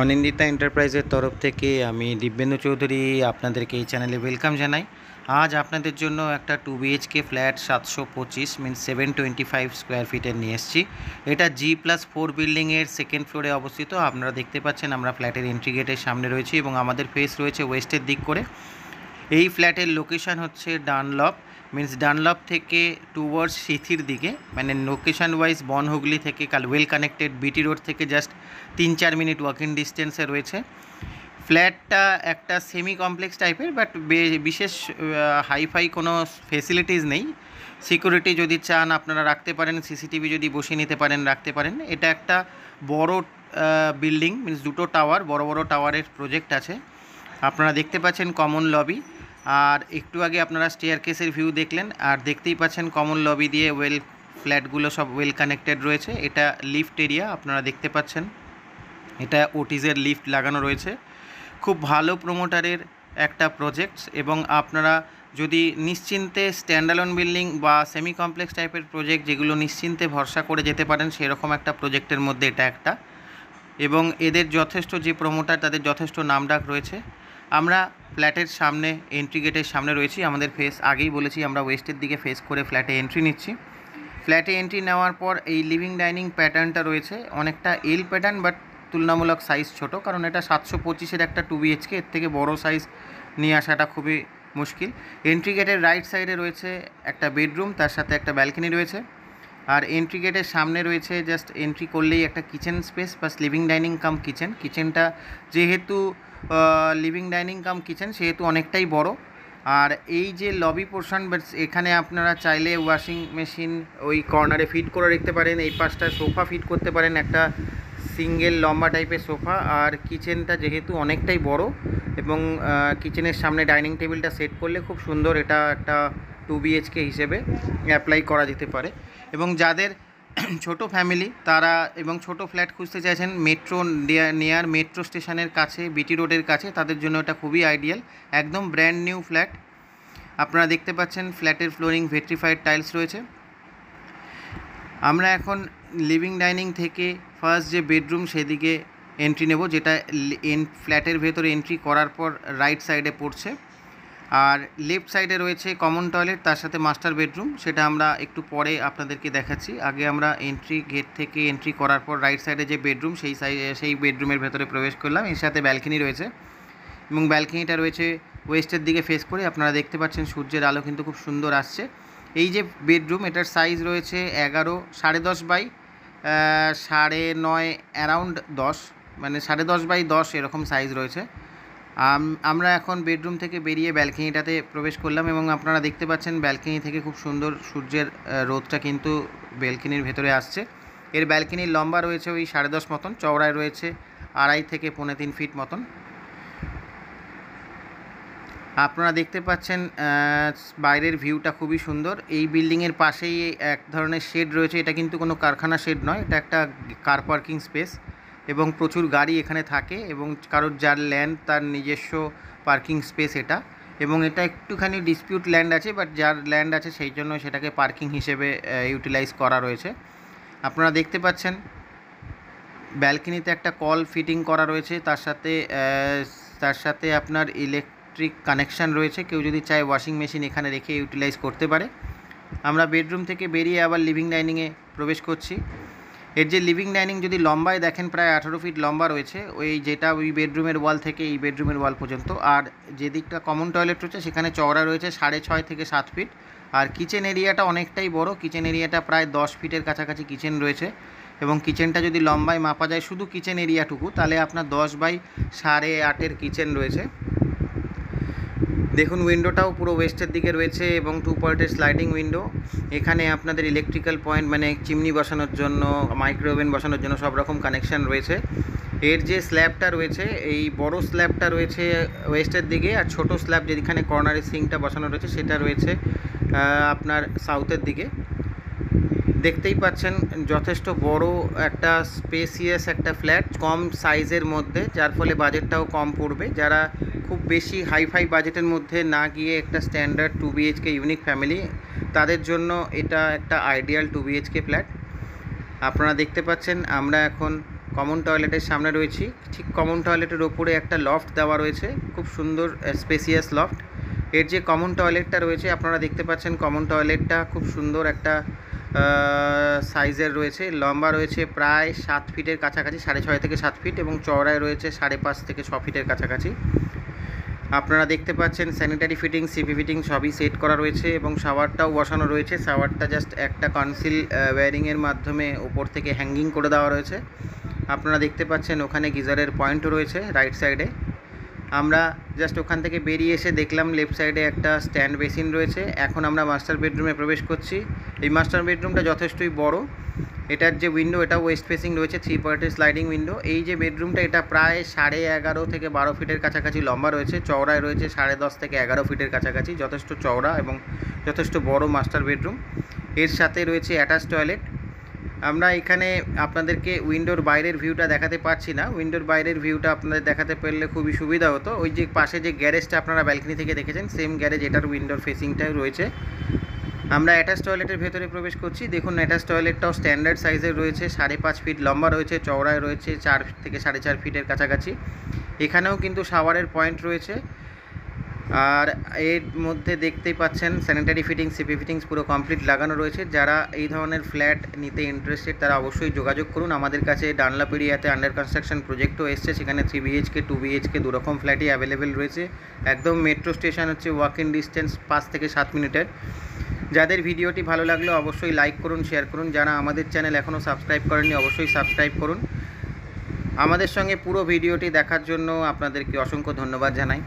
অনিন্দিতা এন্টারপ্রাইজের তরফ থেকে আমি দিব্যেন্দু চৌধুরী আপনাদেরকে এই চ্যানেলে ওয়েলকাম জানাই। আজ আপনাদের জন্য একটা 2 BHK ফ্ল্যাট 725 মিনস 725 স্কোয়ার ফিটের নিয়ে এসেছি। এটা G+4 বিল্ডিংয়ের সেকেন্ড ফ্লোরে অবস্থিত। আপনারা দেখতে পাচ্ছেন আমরা ফ্ল্যাটের এন্ট্রি গেটের সামনে রয়েছি এবং আমাদের ফেস রয়েছে ওয়েস্টের দিক করে। এই ফ্ল্যাটের লোকেশান হচ্ছে ডানলপ, মিনস ডানলপ থেকে টুয়ার্ডস সিথির দিকে, মানে লোকেশান ওয়াইজ বনহুগলি থেকে ওয়েল কানেক্টেড বিটি রোড থেকে জাস্ট 3-4 মিনিট ওয়াকিং ডিস্টেন্সে রয়েছে। ফ্ল্যাটটা একটা সেমি কমপ্লেক্স টাইপের, বাট বিশেষ হাইফাই কোনো ফেসিলিটিস নেই। সিকিউরিটি যদি চান আপনারা রাখতে পারেন, সিসিটিভি যদি বসিয়ে নিতে পারেন রাখতে পারেন। এটা একটা বড় বিল্ডিং, মিনস দুটো টাওয়ার, বড় বড় টাওয়ারের প্রজেক্ট আছে। আপনারা দেখতে পাচ্ছেন কমন লবি, আর একটু আগে আপনারা স্টেয়ারকেসের ভিউ দেখলেন, আর দেখতেই পাচ্ছেন কমন লবি দিয়ে ফ্ল্যাটগুলো সব ওয়েল কানেক্টেড রয়েছে। এটা লিফট এরিয়া, আপনারা দেখতে পাচ্ছেন এটা ওটিজের লিফট লাগানো রয়েছে। খুব ভালো প্রমোটারের একটা প্রজেক্ট, এবং আপনারা যদি নিশ্চিন্তে স্ট্যান্ডালোন বিল্ডিং বা সেমি কমপ্লেক্স টাইপের প্রজেক্ট যেগুলো নিশ্চিন্তে ভরসা করে যেতে পারেন, সেরকম একটা প্রজেক্টের মধ্যে এটা একটা। এবং এদের যথেষ্ট যে প্রমোটার তাদের যথেষ্ট নামডাক রয়েছে। আমরা ফ্ল্যাটের সামনে এন্ট্রি গেটের সামনে রয়েছি। আমাদের ফেস আগেই বলেছি আমরা ওয়েস্টের দিকে ফেস করে ফ্ল্যাটে এন্ট্রি নিচ্ছি। ফ্ল্যাটে এন্ট্রি নেওয়ার পর এই লিভিং ডাইনিং প্যাটার্নটা রয়েছে অনেকটা এল প্যাটার্ন, বাট তুলনামূলক সাইজ ছোট, কারণ এটা 725-এর একটা 2 BHK, এর থেকে বড় সাইজ নিয়ে আসাটা খুবই মুশকিল। এন্ট্রি গেটের রাইট সাইডে রয়েছে একটা বেডরুম, তার সাথে একটা ব্যালকনি রয়েছে। আর এন্ট্রি গেটের সামনে রয়েছে জাস্ট এন্ট্রি করলেই একটা kitchen space plus living dining কাম কিচেন। কিচেনটা যেহেতু লিভিং ডাইনিং কাম কিচেন সেহেতু অনেকটাই বড়। আর এই যে লবি পোর্শন, বাট এখানে আপনারা চাইলে ওয়াশিং মেশিন ওই কর্নারে ফিট করে রাখতে পারেন, এই পাশটা সোফা ফিট করতে পারেন, একটা সিঙ্গেল লম্বা টাইপের সোফা। আর কিচেনটা যেহেতু অনেকটাই বড়, এবং কিচেনের সামনে ডাইনিং টেবিলটা সেট করলে খুব সুন্দর এটা একটা 2 BHK হিসেবে অ্যাপ্লাই করা যেতে পারে। এবং যাদের ছোট ফ্যামিলি তারা এবং ছোট ফ্ল্যাট খুঁজতে চাইছেন মেট্রো নিয়ার মেট্রো স্টেশনের কাছে, বিটি রোডের কাছে, তাদের জন্য এটা খুবই আইডিয়াল। একদম ব্র্যান্ড নিউ ফ্ল্যাট। আপনারা দেখতে পাচ্ছেন ফ্ল্যাটের ফ্লোরিং ভেট্রিফাইড টাইলস রয়েছে। আমরা এখন লিভিং ডাইনিং থেকে ফার্স্ট যে বেডরুম সেদিকে এন্ট্রি নেব, যেটা ফ্ল্যাটের ভেতরে এন্ট্রি করার পর রাইট সাইডে পড়ছে। আর লেফট সাইডে রয়েছে কমন টয়লেট, তার সাথে মাস্টার বেডরুম, সেটা আমরা একটু পরে আপনাদেরকে দেখাচ্ছি। আগে আমরা এন্ট্রি গেট থেকে এন্ট্রি করার পর রাইট সাইডে যে বেডরুম সেই বেডরুমের ভেতরে প্রবেশ করলাম। এর সাথে ব্যালকনি রয়েছে, এবং ব্যালকনিটা রয়েছে ওয়েস্টের দিকে ফেস করে। আপনারা দেখতে পাচ্ছেন সূর্যের আলো কিন্তু খুব সুন্দর আসছে। এই যে বেডরুম, এটার সাইজ রয়েছে 11, 10.5 বাই 9.5, অ্যারাউন্ড 10, মানে 10.5 বাই 10 এরকম সাইজ রয়েছে। আমরা এখন বেডরুম থেকে বেরিয়ে ব্যালকনিটাতে প্রবেশ করলাম, এবং আপনারা দেখতে পাচ্ছেন ব্যালকনি থেকে খুব সুন্দর সূর্যের রোদটা কিন্তু ব্যালকনির ভেতরে আসছে। এর ব্যালকনির লম্বা রয়েছে ওই 10.5 মতন, চওড়ায় রয়েছে 2.5 থেকে 3.25 ফিট মতন। আপনারা দেখতে পাচ্ছেন বাইরের ভিউটা খুবই সুন্দর। এই বিল্ডিংয়ের পাশেই এক ধরনের শেড রয়েছে, এটা কিন্তু কোনো কারখানা শেড নয়, এটা একটা কার পার্কিং স্পেস, এবং প্রচুর গাড়ি এখানে থাকে, এবং কারোর যার ল্যান্ড তার নিজস্ব পার্কিং স্পেস এটা। এবং এটা একটুখানি ডিসপিউট ল্যান্ড আছে, বাট যার ল্যান্ড আছে সেই জন্য সেটাকে পার্কিং হিসেবে ইউটিলাইজ করা রয়েছে। আপনারা দেখতে পাচ্ছেন ব্যালকনিতে একটা কল ফিটিং করা রয়েছে, তার সাথে আপনার ইলেকট্রিক কানেকশান রয়েছে। কেউ যদি চায় ওয়াশিং মেশিন এখানে রেখে ইউটিলাইজ করতে পারে। আমরা বেডরুম থেকে বেরিয়ে আবার লিভিং ডাইনিংয়ে প্রবেশ করছি। এর যে লিভিং ডাইনিং যদি লম্বায় দেখেন প্রায় 18 ফিট লম্বা রয়েছে, ওই বেডরুমের ওয়াল থেকে এই বেডরুমের ওয়াল পর্যন্ত। আর যে দিকটা কমন টয়লেট রয়েছে সেখানে চওড়া রয়েছে 6.5 থেকে 7 ফিট। আর কিচেন এরিয়াটা অনেকটাই বড়, কিচেন এরিয়াটা প্রায় 10 ফিটের কাছাকাছি কিচেন রয়েছে। এবং কিচেনটা যদি লম্বায় মাপা যায় শুধু কিচেন এরিয়াটুকু, তাহলে আপনার 10 বাই 8.5-এর কিচেন রয়েছে। দেখুন উইন্ডোটাও পুরো ওয়েস্টের দিকে রয়েছে, এবং 2 পয়েন্টের স্লাইডিং উইন্ডো। এখানে আপনাদের ইলেকট্রিক্যাল পয়েন্ট মানে চিমনি বসানোর জন্য, মাইক্রোওভেন বসানোর জন্য সব রকম কানেকশান রয়েছে। এর যে স্ল্যাবটা রয়েছে, এই বড় স্ল্যাবটা রয়েছে ওয়েস্টের দিকে, আর ছোট স্ল্যাব যেখানে কর্নারে সিঙ্কটা বসানো রয়েছে সেটা রয়েছে আপনার সাউথের দিকে। দেখতেই পাচ্ছেন যথেষ্ট বড় একটা স্পেসিয়াস একটা ফ্ল্যাট, কম সাইজের মধ্যে, যার ফলে বাজেটটাও কম পড়বে। যারা খুব বেশি হাইফাই বাজেটের মধ্যে না গিয়ে একটা স্ট্যান্ডার্ড 2 BHK ইউনিক ফ্যামিলি, তাদের জন্য এটা একটা আইডিয়াল 2 BHK ফ্ল্যাট। আপনারা দেখতে পাচ্ছেন আমরা এখন কমন টয়লেটের সামনে রয়েছি। ঠিক কমন টয়লেটের ওপরে একটা লফট দেওয়া রয়েছে, খুব সুন্দর স্পেসিয়াস লফট। এর যে কমন টয়লেটটা রয়েছে আপনারা দেখতে পাচ্ছেন, কমন টয়লেটটা খুব সুন্দর একটা সাইজের রয়েছে। লম্বা রয়েছে প্রায় 7 ফিটের কাছাকাছি, 6.5 থেকে 7 ফিট, এবং চওড়ায় রয়েছে 5.5 থেকে 6 ফিটের কাছাকাছি। আপনারা দেখতে পাচ্ছেন স্যানিটারি ফিটিং, সিপি ফিটিং সবই সেট করা রয়েছে, এবং শাওয়ারটাও বসানো রয়েছে। শাওয়ারটা জাস্ট একটা কনসিল ওয়্যারিংয়ের মাধ্যমে উপর থেকে হ্যাঙ্গিং করে দেওয়া রয়েছে। আপনারা দেখতে পাচ্ছেন ওখানে গিজারের পয়েন্টও রয়েছে রাইট সাইডে। আমরা জাস্ট ওখান থেকে বেরিয়ে এসে দেখলাম লেফট সাইডে একটা স্ট্যান্ড বেসিন রয়েছে। এখন আমরা মাস্টার বেডরুমে প্রবেশ করছি। এই মাস্টার বেডরুমটা যথেষ্টই বড়। এটার যে উইন্ডো, এটা ওয়েস্ট ফেসিং রয়েছে, 3 পার্টের স্লাইডিং উইন্ডো। এই যে বেডরুমটা, এটা প্রায় 11.5 থেকে 12 ফিটের কাছাকাছি লম্বা রয়েছে, চওড়ায় রয়েছে 10.5 থেকে 11 ফিটের কাছাকাছি। যথেষ্ট চওড়া এবং যথেষ্ট বড় মাস্টার বেডরুম। এর সাথে রয়েছে অ্যাটাচ টয়লেট। আমরা এখানে আপনাদেরকে উইন্ডোর বাইরের ভিউটা দেখাতে পারছি না। উইন্ডোর বাইরের ভিউটা আপনাদের দেখাতে পারলে খুবই সুবিধা হতো। ওই যে পাশে যে গ্যারেজটা আপনারা ব্যালকনি থেকে দেখেছেন, সেম গ্যারেজ এটার উইন্ডোর ফেসিংটাই রয়েছে। আমরা অ্যাটাচ টয়লেটের ভেতরে প্রবেশ করছি। দেখুন অ্যাটাচ টয়লেটটাও স্ট্যান্ডার্ড সাইজের রয়েছে, 5.5 ফিট লম্বা রয়েছে, চওড়ায় রয়েছে 4 থেকে 4.5 ফিটের কাছাকাছি। এখানেও কিন্তু শাওয়ারের পয়েন্ট রয়েছে। আর এর মধ্যে দেখতেই পাচ্ছেন স্যানিটারি ফিটিংস, সিপি ফিটিংস পুরো কমপ্লিট লাগানো রয়েছে। যারা এই ধরনের ফ্ল্যাট নিতে ইন্টারেস্টেড তারা অবশ্যই যোগাযোগ করুন আমাদের কাছে। ডানলাপ এরিয়াতে আন্ডার কনস্ট্রাকশন প্রজেক্টও এসছে, সেখানে 3 BHK 2 BHK দুরকম ফ্ল্যাটই অ্যাভেলেবেল রয়েছে। একদম মেট্রো স্টেশন হচ্ছে ওয়াক ইন ডিস্টেন্স 5 থেকে 7 মিনিটের। যাদের ভিডিওটি ভালো লাগলো অবশ্যই লাইক করুন, শেয়ার করুন। যারা আমাদের চ্যানেল এখনও সাবস্ক্রাইব করেননি অবশ্যই সাবস্ক্রাইব করুন। আমাদের সঙ্গে পুরো ভিডিওটি দেখার জন্য আপনাদেরকে অসংখ্য ধন্যবাদ জানাই।